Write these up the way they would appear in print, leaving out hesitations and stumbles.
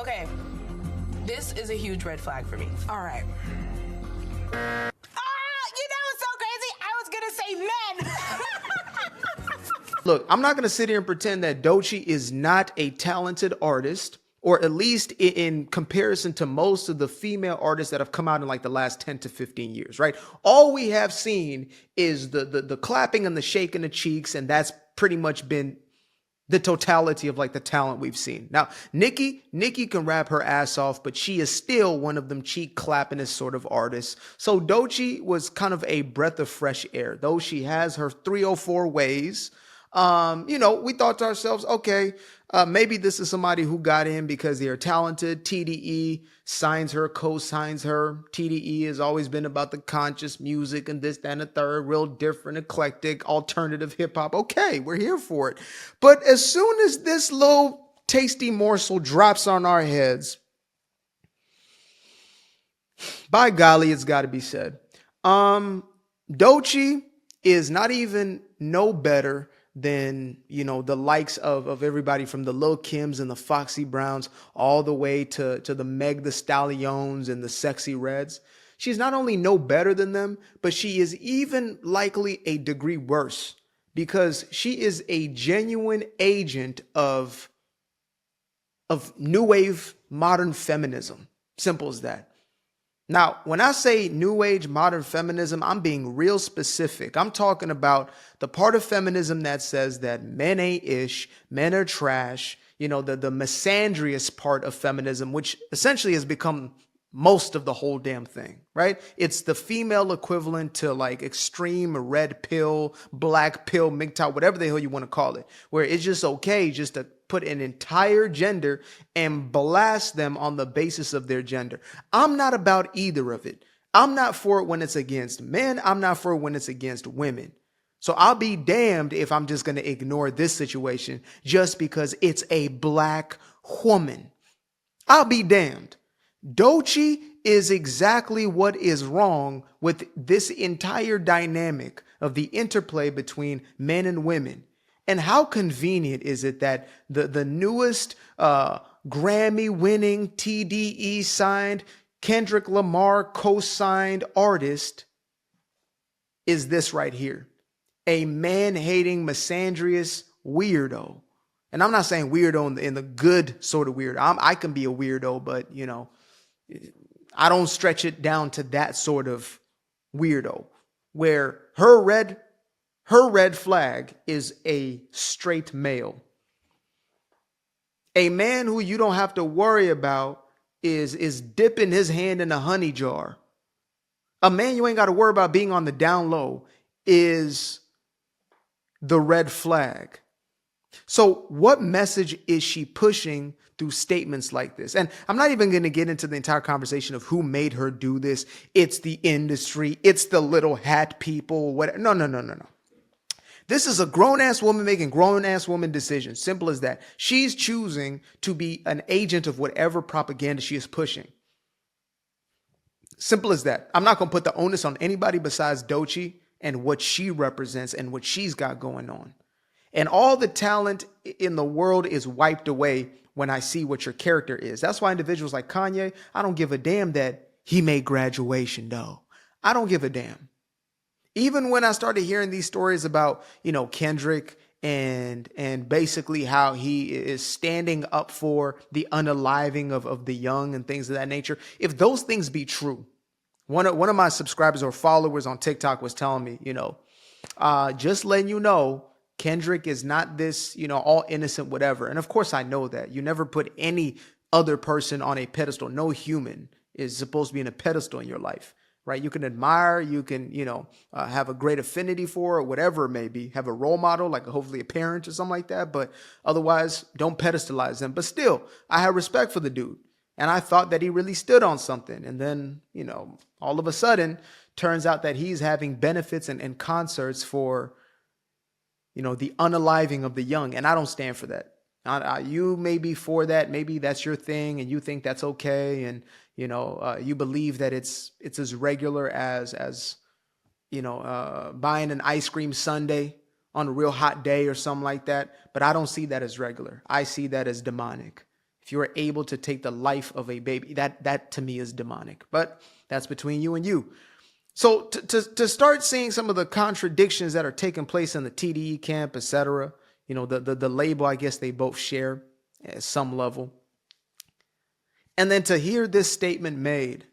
Okay, this is a huge red flag for me. All right. It's so crazy. I was gonna say men. Look, I'm not gonna sit here and pretend that Doechii is not a talented artist, or at least in comparison to most of the female artists that have come out in like the last 10 to 15 years, right? All we have seen is the clapping and the shaking of cheeks, and that's pretty much been the totality of like the talent we've seen. Now, Nikki can rap her ass off, but she is still one of them cheek clappingest sort of artists. So Doechii was kind of a breath of fresh air, though she has her 304 ways. We thought to ourselves, okay, maybe this is somebody who got in because they are talented. TDE signs her, co-signs her. TDE has always been about the conscious music and this, that, and the third, real different, eclectic, alternative hip hop. Okay, we're here for it. But as soon as this little tasty morsel drops on our heads, by golly, it's got to be said. Doechii is not even no better than, the likes of everybody from the Lil Kims and the Foxy Browns all the way to the Meg the Stallions and the Sexy Reds. She's not only no better than them, but she is even likely a degree worse because she is a genuine agent of new wave modern feminism. Simple as that. Now, when I say new age modern feminism, I'm being real specific. I'm talking about the part of feminism that says that men ain't ish, men are trash, the misandrous part of feminism, which essentially has become most of the whole damn thing, right? It's the female equivalent to like extreme red pill, black pill, MGTOW, whatever the hell you want to call it, where it's just okay just to put an entire gender and blast them on the basis of their gender. I'm not about either of it. I'm not for it when it's against men. I'm not for it when it's against women. So I'll be damned if I'm just going to ignore this situation just because it's a black woman. I'll be damned. Doechii is exactly what is wrong with this entire dynamic of the interplay between men and women. And how convenient is it that the newest Grammy-winning TDE signed Kendrick Lamar co-signed artist is this right here? A man-hating, misandrous weirdo. And I'm not saying weirdo in the good sort of weirdo. I can be a weirdo, but, I don't stretch it down to that sort of weirdo where her red flag is a straight male. A man who you don't have to worry about is dipping his hand in a honey jar. A man you ain't got to worry about being on the down low is the red flag. So what message is she pushing through statements like this? And I'm not even going to get into the entire conversation of who made her do this. It's the industry. It's the little hat people. Whatever. No. This is a grown-ass woman making grown-ass woman decisions. Simple as that. She's choosing to be an agent of whatever propaganda she is pushing. Simple as that. I'm not going to put the onus on anybody besides Doechii and what she represents and what she's got going on. And all the talent in the world is wiped away when I see what your character is. That's why individuals like Kanye, I don't give a damn that he made Graduation, though. I don't give a damn. Even when I started hearing these stories about, Kendrick and basically how he is standing up for the unaliving of the young and things of that nature. If those things be true, one of my subscribers or followers on TikTok was telling me, just letting you know, Kendrick is not this, all innocent, whatever. And of course I know that. You never put any other person on a pedestal. No human is supposed to be in a pedestal in your life, right? You can admire, you can, have a great affinity for, or whatever it may be, have a role model, like hopefully a parent or something like that. But otherwise, don't pedestalize them. But still, I have respect for the dude. And I thought that he really stood on something. And then, all of a sudden, turns out that he's having benefits and concerts for, the unaliving of the young. And I don't stand for that. You may be for that. Maybe that's your thing and you think that's okay. And, you believe that it's as regular as buying an ice cream sundae on a real hot day or something like that. But I don't see that as regular. I see that as demonic. if you are able to take the life of a baby, that to me is demonic. But that's between you and you. So to start seeing some of the contradictions that are taking place in the TDE camp, etc., the label, I guess they both share at some level. And then to hear this statement made,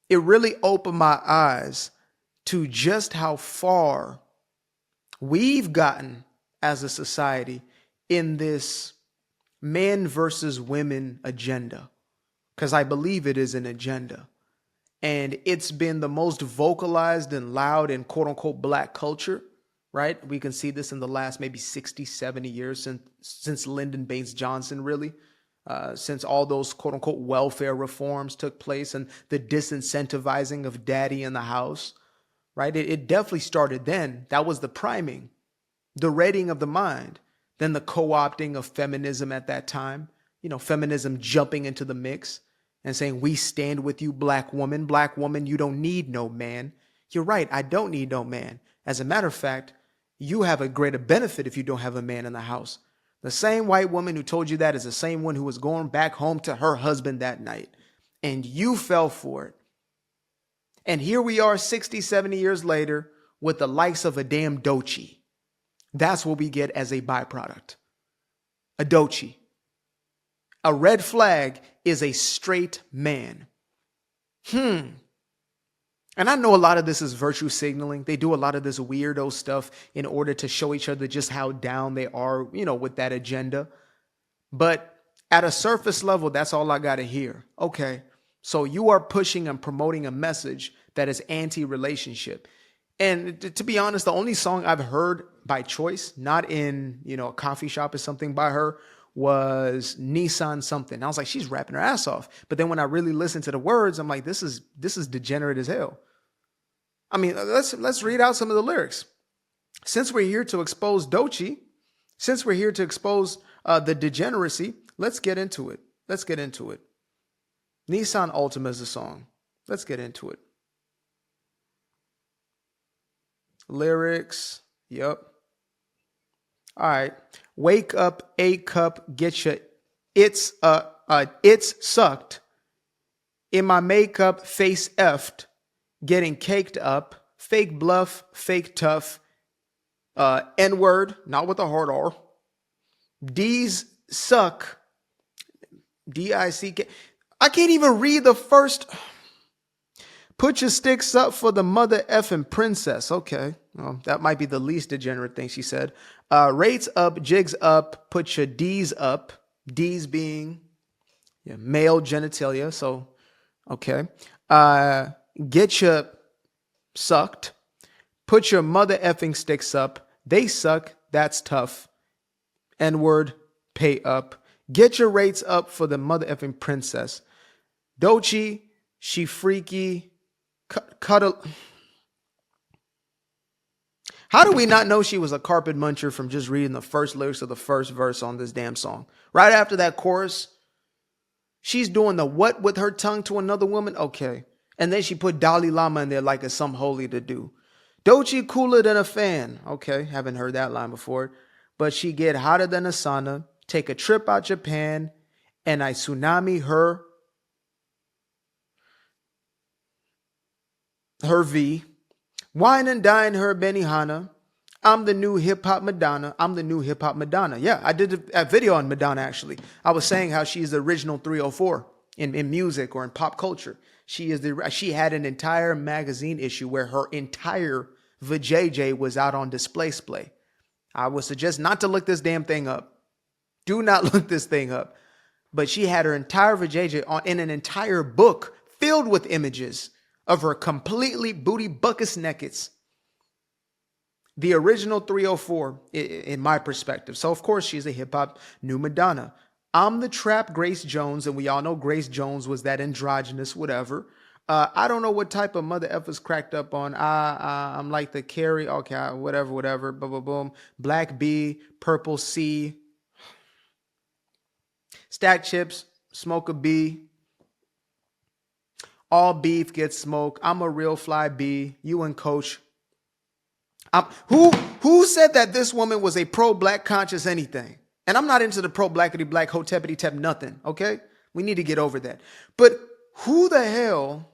it really opened my eyes to just how far we've gotten as a society in this man versus women agenda, because I believe it is an agenda. And it's been the most vocalized and loud in quote unquote black culture, right? We can see this in the last maybe 60, 70 years since Lyndon Baines Johnson, really, since all those quote unquote welfare reforms took place and the disincentivizing of daddy in the house, right? It definitely started then. That was the priming, the readying of the mind, then the co-opting of feminism at that time, feminism jumping into the mix and saying, we stand with you, black woman. Black woman, you don't need no man. You're right, I don't need no man. As a matter of fact, you have a greater benefit if you don't have a man in the house. The same white woman who told you that is the same one who was going back home to her husband that night. And you fell for it. And here we are 60, 70 years later with the likes of a damn Doechii. That's what we get as a byproduct. A Doechii. A red flag is a straight man. And I know a lot of this is virtue signaling. They do a lot of this weirdo stuff in order to show each other just how down they are, with that agenda. But at a surface level, that's all I got to hear. Okay, so you are pushing and promoting a message that is anti-relationship. And to be honest, the only song I've heard by choice, not in, a coffee shop or something by her, was Nissan something. I was like, she's rapping her ass off. But then when I really listened to the words, I'm like, this is degenerate as hell. I mean, let's read out some of the lyrics. Since we're here to expose Doechii, since we're here to expose the degeneracy, let's get into it. Nissan Altima is the song. Let's get into it. Lyrics. Yep. All right. Wake up, A cup, get your it's sucked. In my makeup, face effed, getting caked up, fake bluff, fake tough, N-word, not with a hard R. D's suck. D-I-C-K. I can't even read the first. Put your sticks up for the mother effing princess. Okay. Well, that might be the least degenerate thing she said. Rates up, jigs up, put your D's up. D's being male genitalia. So, okay. Get your sucked. Put your mother effing sticks up. They suck. That's tough. N-word, pay up. Get your rates up for the mother effing princess. Doechii, she freaky. Cuddle. How do we not know she was a carpet muncher from just reading the first lyrics of the first verse on this damn song? Right after that chorus, she's doing the what with her tongue to another woman? Okay. And then she put Dalai Lama in there like it's some holy to do. Doechii cooler than a fan. Okay, haven't heard that line before. But she get hotter than a sauna. Take a trip out Japan. And I tsunami her V. Wine and dine her Benihana. I'm the new hip hop Madonna. Yeah, I did a video on Madonna, actually. I was saying how she's the original 304 in music or in pop culture. She had an entire magazine issue where her entire vajayjay was out on display. I would suggest not to look this damn thing up. Do not look this thing up. But she had her entire vajayjay in an entire book filled with images of her completely booty buckus nakeds. The original 304 in my perspective. So of course she's a hip hop new Madonna. I'm the trap Grace Jones, and we all know Grace Jones was that androgynous whatever. I don't know what type of mother efforts cracked up on. I'm like the Carrie, okay, whatever, boom, boom, boom. Black B, purple C, stack chips, smoke a B. All beef gets smoked. I'm a real fly B. You and Coach. Who said that this woman was a pro-black conscious anything? And I'm not into the pro-blackity black, hotepity tep nothing, okay? We need to get over that. But who the hell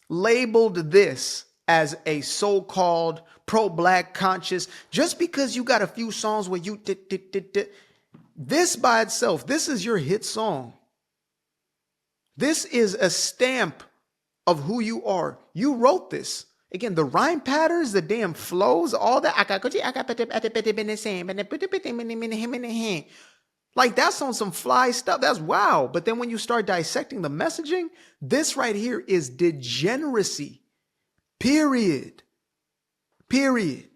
labeled this as a so-called pro-black conscious just because you got a few songs where you this by itself, this is your hit song. This is a stamp of who you are. You wrote this. Again, the rhyme patterns, the damn flows, all that. Like, that's on some fly stuff. That's wow. But then when you start dissecting the messaging, this right here is degeneracy. Period. Period.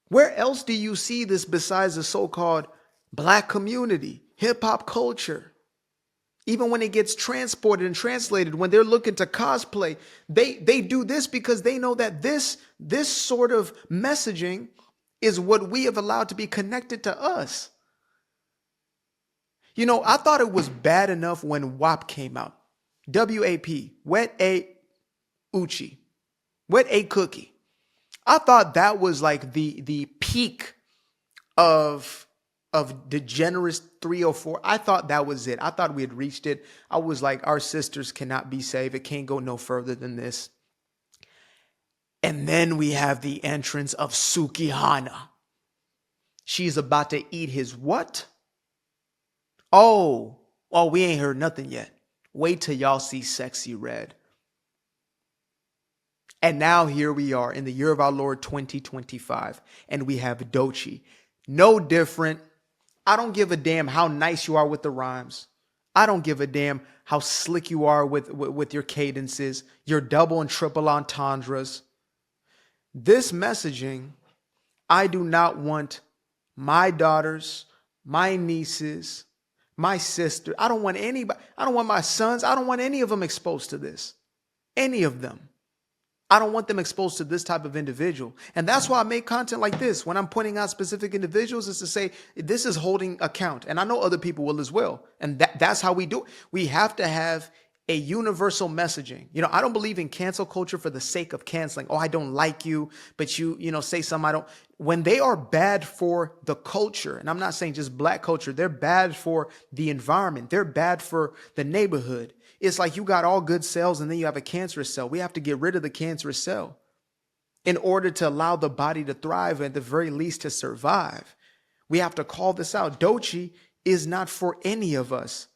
Where else do you see this besides the so-called black community, hip hop culture? Even when it gets transported and translated, when they're looking to cosplay, they do this because they know that this sort of messaging is what we have allowed to be connected to us. You know, I thought it was bad enough when WAP came out. WAP, Wet A Uchi, Wet A Cookie. I thought that was like the peak of degenerate 304. I thought that was it. I thought we had reached it. I was like, our sisters cannot be saved. It can't go no further than this. And then we have the entrance of Sukihana. She's about to eat his what? Oh, we ain't heard nothing yet. Wait till y'all see Sexy Red. And now here we are in the year of our Lord 2025. And we have Doechii. No different. I don't give a damn how nice you are with the rhymes. I don't give a damn how slick you are with your cadences, your double and triple entendres. This messaging, I do not want my daughters, my nieces, my sister. I don't want anybody. I don't want my sons. I don't want any of them exposed to this. Any of them. I don't want them exposed to this type of individual. And that's why I make content like this. When I'm pointing out specific individuals, is to say, this is holding account. And I know other people will as well. And that's how we do it. We have to have a universal messaging. You know, I don't believe in cancel culture for the sake of canceling. Oh, I don't like you, but you say something I don't. When they are bad for the culture, and I'm not saying just black culture, they're bad for the environment. They're bad for the neighborhood. It's like you got all good cells and then you have a cancerous cell. We have to get rid of the cancerous cell in order to allow the body to thrive, and at the very least to survive. We have to call this out. Doechii is not for any of us.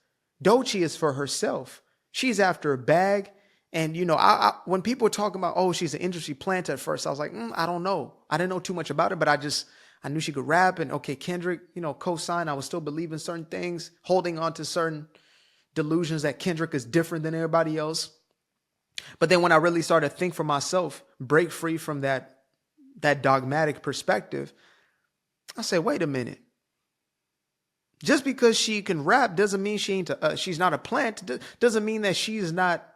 Doechii is for herself. She's after a bag. And, you know, when people were talking about, oh, she's an industry plant at first, I was like, I don't know. I didn't know too much about her, but I knew she could rap. And okay, Kendrick, co-sign. I was still believing certain things, holding on to certain delusions that Kendrick is different than everybody else. But then when I really started to think for myself, break free from that dogmatic perspective, I said, wait a minute. Just because she can rap doesn't mean she's not a plant. Doesn't mean that she's not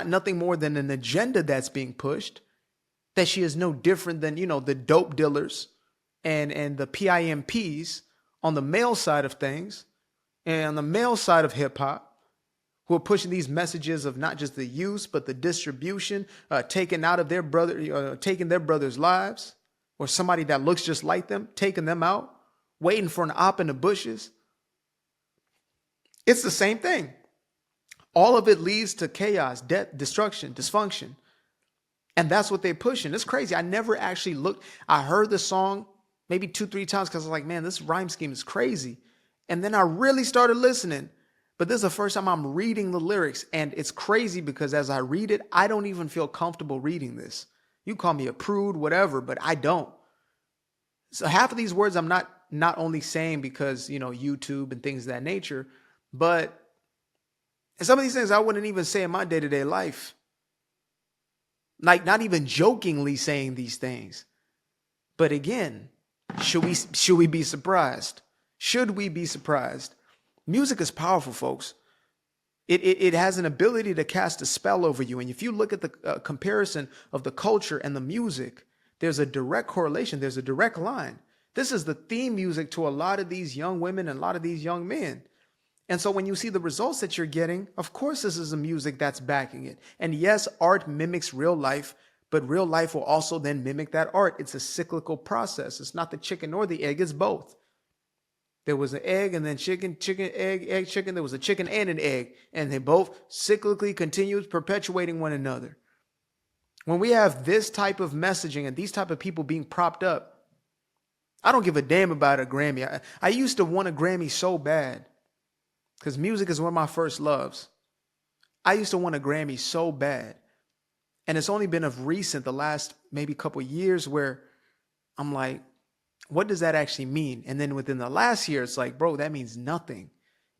nothing more than an agenda that's being pushed. That she is no different than, the dope dealers and the PIMPs on the male side of things. And on the male side of hip hop, who are pushing these messages of not just the use, but the distribution, taking their brothers' lives, or somebody that looks just like them, taking them out, waiting for an op in the bushes. It's the same thing. All of it leads to chaos, death, destruction, dysfunction. And that's what they're pushing. It's crazy. I never actually looked. I heard the song maybe 2-3 times because I was like, man, this rhyme scheme is crazy. And then I really started listening. But this is the first time I'm reading the lyrics. And it's crazy because as I read it, I don't even feel comfortable reading this. You call me a prude, whatever, but I don't. So half of these words I'm not only saying because, YouTube and things of that nature, but some of these things I wouldn't even say in my day-to-day life. Like not even jokingly saying these things. But again, should we be surprised? Should we be surprised? Music is powerful, folks. It has an ability to cast a spell over you. And if you look at the comparison of the culture and the music, there's a direct correlation. There's a direct line. This is the theme music to a lot of these young women and a lot of these young men. And so when you see the results that you're getting, of course, this is the music that's backing it. And yes, art mimics real life, But real life will also then mimic that art. It's a cyclical process. It's not the chicken or the egg, it's both. There was an egg and then chicken, egg, chicken. There was a chicken and an egg. And they both cyclically continue perpetuating one another. When we have this type of messaging and these type of people being propped up, I don't give a damn about a Grammy. I used to want a Grammy so bad because music is one of my first loves. I used to want a Grammy so bad. And it's only been of recent, the last maybe couple years, where I'm like, what does that actually mean? And then within the last year, it's like, bro, that means nothing.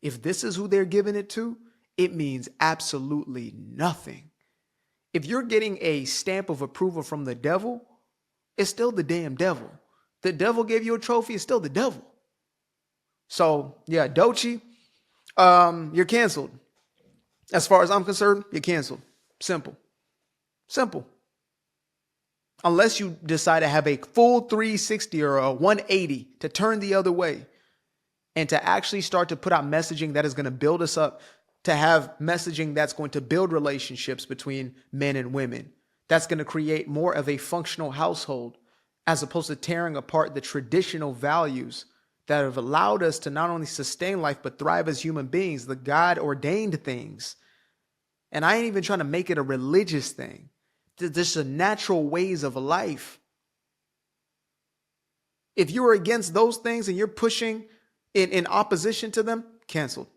If this is who they're giving it to, it means absolutely nothing. If you're getting a stamp of approval from the devil, it's still the damn devil. The devil gave you a trophy, it's still the devil. So yeah, Doechii, you're canceled. As far as I'm concerned, you're canceled. Simple. Unless you decide to have a full 360 or a 180 to turn the other way and to actually start to put out messaging that is going to build us up, to have messaging that's going to build relationships between men and women, that's going to create more of a functional household, as opposed to tearing apart the traditional values that have allowed us to not only sustain life, but thrive as human beings, the God-ordained things. And I ain't even trying to make it a religious thing. This is natural ways of life. If you are against those things and you're pushing in opposition to them, canceled.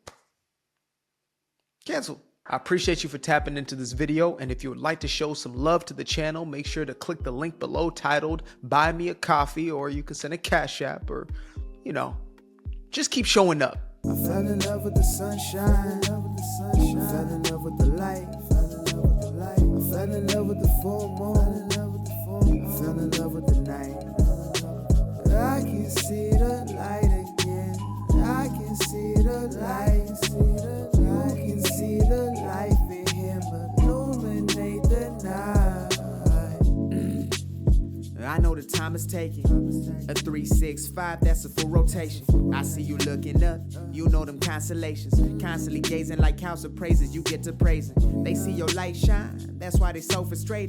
Canceled. I appreciate you for tapping into this video. And if you would like to show some love to the channel, make sure to click the link below titled Buy Me a Coffee, or you can send a Cash App, or, just keep showing up. I fell in love with the sunshine. I fell in love with the light. I fell in love with the full moon. I fell in love with the night. I can see the light again. I can see the light. You can see the life in him illuminate the night. I know the time is taking. A 365, that's a full rotation. I see you looking up, you know them constellations. Constantly gazing like house of praises, you get to praising. They see your light shine, that's why they so frustrated.